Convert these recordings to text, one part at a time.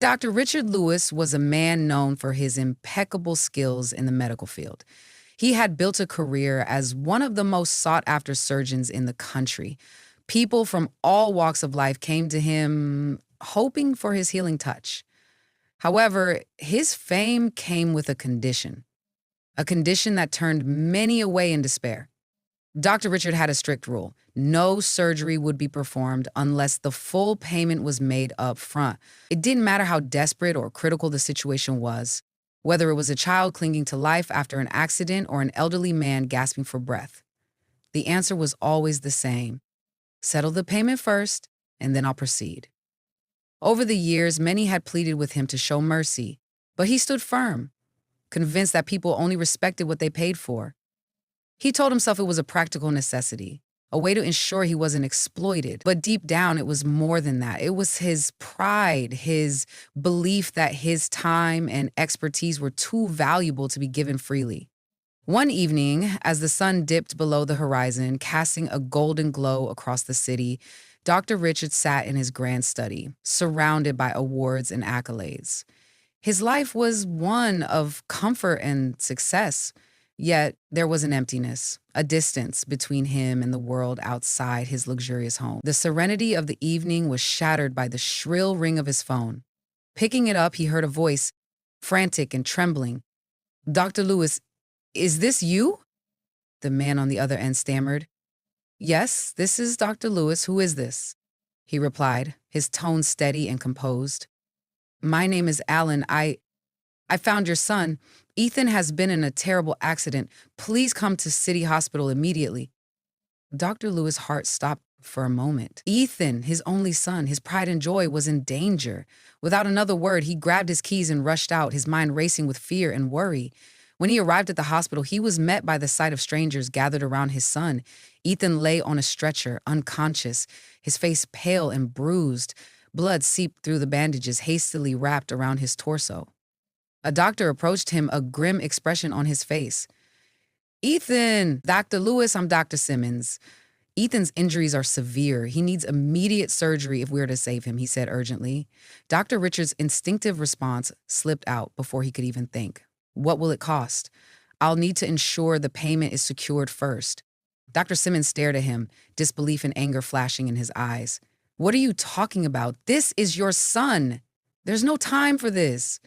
Dr. Richard Lewis was a man known for his impeccable skills in the medical field. He had built a career as one of the most sought after surgeons in the country. People from all walks of life came to him hoping for his healing touch. However, his fame came with a condition that turned many away in despair. Dr. Richard had a strict rule. No surgery would be performed unless the full payment was made up front. It didn't matter how desperate or critical the situation was, whether it was a child clinging to life after an accident or an elderly man gasping for breath. The answer was always the same: settle the payment first, and then I'll proceed. Over the years, many had pleaded with him to show mercy, but he stood firm, convinced that people only respected what they paid for. He told himself it was a practical necessity, a way to ensure he wasn't exploited. But deep down, it was more than that. It was his pride, his belief that his time and expertise were too valuable to be given freely. One evening, as the sun dipped below the horizon, casting a golden glow across the city, Dr. Richard sat in his grand study, surrounded by awards and accolades. His life was one of comfort and success, yet there was an emptiness, a distance between him and the world outside his luxurious home. The serenity of the evening was shattered by the shrill ring of his phone. Picking it up, he heard a voice, frantic and trembling. "Dr. Lewis, is this you?" The man on the other end stammered. "Yes, this is Dr. Lewis. Who is this?" he replied, his tone steady and composed. "My name is Alan. I found your son. Ethan has been in a terrible accident. Please come to City Hospital immediately." Dr. Lewis' heart stopped for a moment. Ethan, his only son, his pride and joy, was in danger. Without another word, he grabbed his keys and rushed out, his mind racing with fear and worry. When he arrived at the hospital, he was met by the sight of strangers gathered around his son. Ethan lay on a stretcher, unconscious, his face pale and bruised. Blood seeped through the bandages hastily wrapped around his torso. A doctor approached him, a grim expression on his face. "Ethan, Dr. Lewis, I'm Dr. Simmons. Ethan's injuries are severe. He needs immediate surgery if we're to save him," he said urgently. Dr. Richard's instinctive response slipped out before he could even think. "What will it cost? I'll need to ensure the payment is secured first." Dr. Simmons stared at him, disbelief and anger flashing in his eyes. "What are you talking about? This is your son. There's no time for this."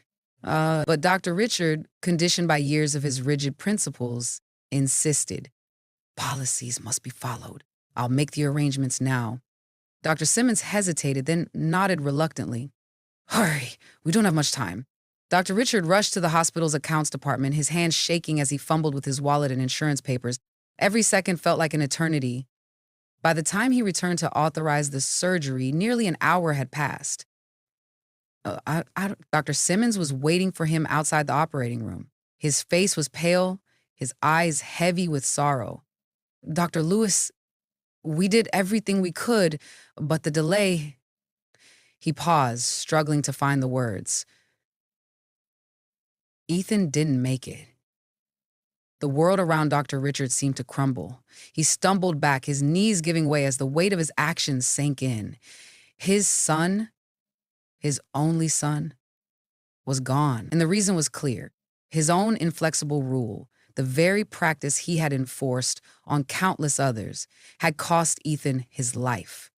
But Dr. Richard, conditioned by years of his rigid principles, insisted. "Policies must be followed. I'll make the arrangements now." Dr. Simmons hesitated, then nodded reluctantly. "Hurry, we don't have much time." Dr. Richard rushed to the hospital's accounts department, his hands shaking as he fumbled with his wallet and insurance papers. Every second felt like an eternity. By the time he returned to authorize the surgery, nearly an hour had passed. Dr. Simmons was waiting for him outside the operating room. His face was pale, his eyes heavy with sorrow. "Dr. Lewis, we did everything we could, but the delay—" He paused, struggling to find the words. Ethan didn't make it. The world around Dr. Richard seemed to crumble. He stumbled back, his knees giving way as the weight of his actions sank in. His son, his only son, was gone. And the reason was clear. His own inflexible rule, the very practice he had enforced on countless others, had cost Ethan his life.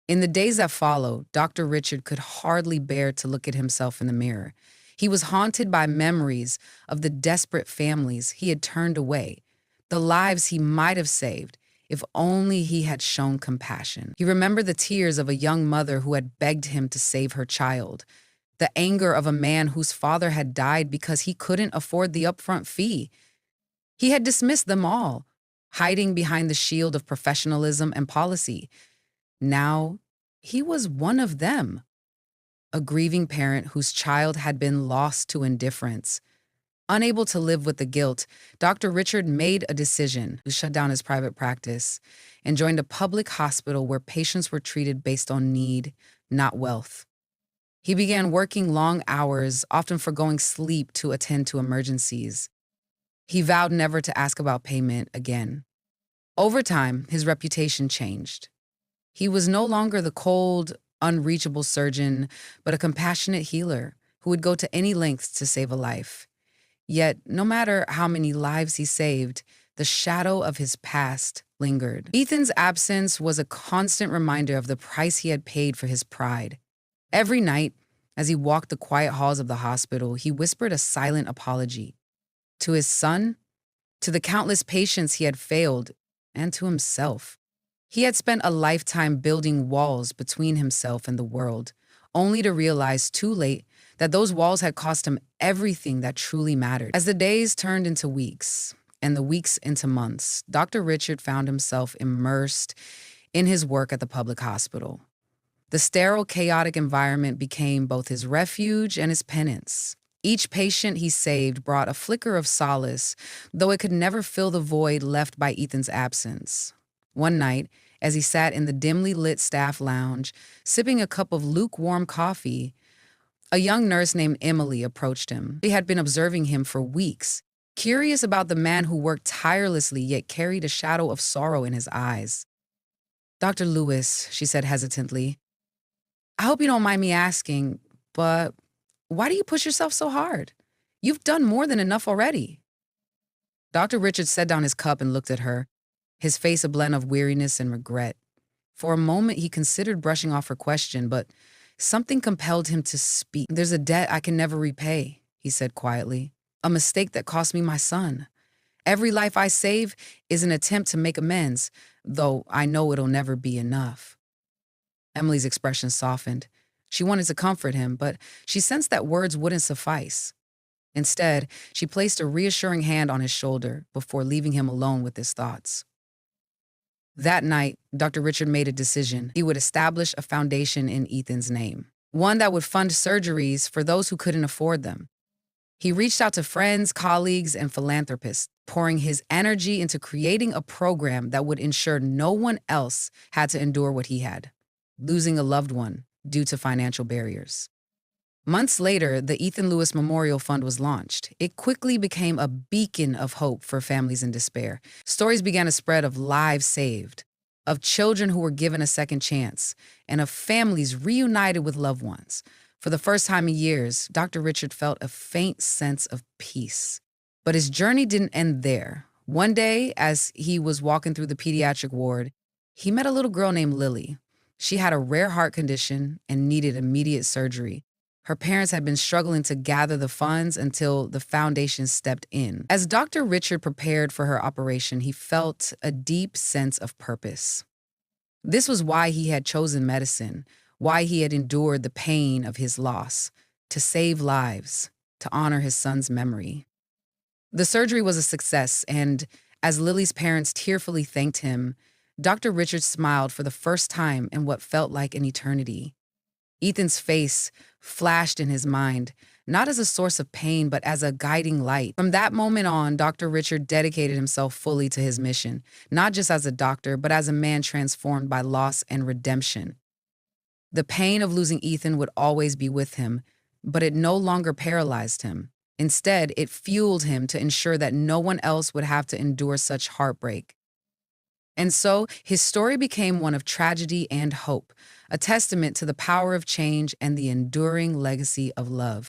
In the days that followed, Dr. Richard could hardly bear to look at himself in the mirror. He was haunted by memories of the desperate families he had turned away, the lives he might have saved if only he had shown compassion. He remembered the tears of a young mother who had begged him to save her child, the anger of a man whose father had died because he couldn't afford the upfront fee. He had dismissed them all, hiding behind the shield of professionalism and policy. Now, he was one of them. A grieving parent whose child had been lost to indifference. Unable to live with the guilt, Dr. Richard made a decision to shut down his private practice and joined a public hospital where patients were treated based on need, not wealth. He began working long hours, often forgoing sleep to attend to emergencies. He vowed never to ask about payment again. Over time, his reputation changed. He was no longer the cold, unreachable surgeon, but a compassionate healer who would go to any lengths to save a life. Yet, no matter how many lives he saved, the shadow of his past lingered. Ethan's absence was a constant reminder of the price he had paid for his pride. Every night, as he walked the quiet halls of the hospital, he whispered a silent apology to his son, to the countless patients he had failed, and to himself. He had spent a lifetime building walls between himself and the world, only to realize too late that those walls had cost him everything that truly mattered. As the days turned into weeks, and the weeks into months, Dr. Richard found himself immersed in his work at the public hospital. The sterile, chaotic environment became both his refuge and his penance. Each patient he saved brought a flicker of solace, though it could never fill the void left by Ethan's absence. One night, as he sat in the dimly lit staff lounge, sipping a cup of lukewarm coffee, a young nurse named Emily approached him. She had been observing him for weeks, curious about the man who worked tirelessly yet carried a shadow of sorrow in his eyes. "Dr. Lewis," she said hesitantly, "I hope you don't mind me asking, but why do you push yourself so hard? You've done more than enough already." Dr. Richard set down his cup and looked at her, his face a blend of weariness and regret. For a moment, he considered brushing off her question, but something compelled him to speak. "There's a debt I can never repay," he said quietly. "A mistake that cost me my son. Every life I save is an attempt to make amends, though I know it'll never be enough." Emily's expression softened. She wanted to comfort him, but she sensed that words wouldn't suffice. Instead, she placed a reassuring hand on his shoulder before leaving him alone with his thoughts. That night, Dr. Richard made a decision. He would establish a foundation in Ethan's name, one that would fund surgeries for those who couldn't afford them. He reached out to friends, colleagues, and philanthropists, pouring his energy into creating a program that would ensure no one else had to endure what he had, losing a loved one due to financial barriers. Months later, the Ethan Lewis Memorial Fund was launched. It quickly became a beacon of hope for families in despair. Stories began to spread of lives saved, of children who were given a second chance, and of families reunited with loved ones. For the first time in years, Dr. Richard felt a faint sense of peace. But his journey didn't end there. One day, as he was walking through the pediatric ward, he met a little girl named Lily. She had a rare heart condition and needed immediate surgery. Her parents had been struggling to gather the funds until the foundation stepped in. As Dr. Richard prepared for her operation, he felt a deep sense of purpose. This was why he had chosen medicine, why he had endured the pain of his loss, to save lives, to honor his son's memory. The surgery was a success, and as Lily's parents tearfully thanked him, Dr. Richard smiled for the first time in what felt like an eternity. Ethan's face flashed in his mind, not as a source of pain, but as a guiding light. From that moment on, Dr. Richard dedicated himself fully to his mission, not just as a doctor, but as a man transformed by loss and redemption. The pain of losing Ethan would always be with him, but it no longer paralyzed him. Instead, it fueled him to ensure that no one else would have to endure such heartbreak. And so, his story became one of tragedy and hope, a testament to the power of change and the enduring legacy of love.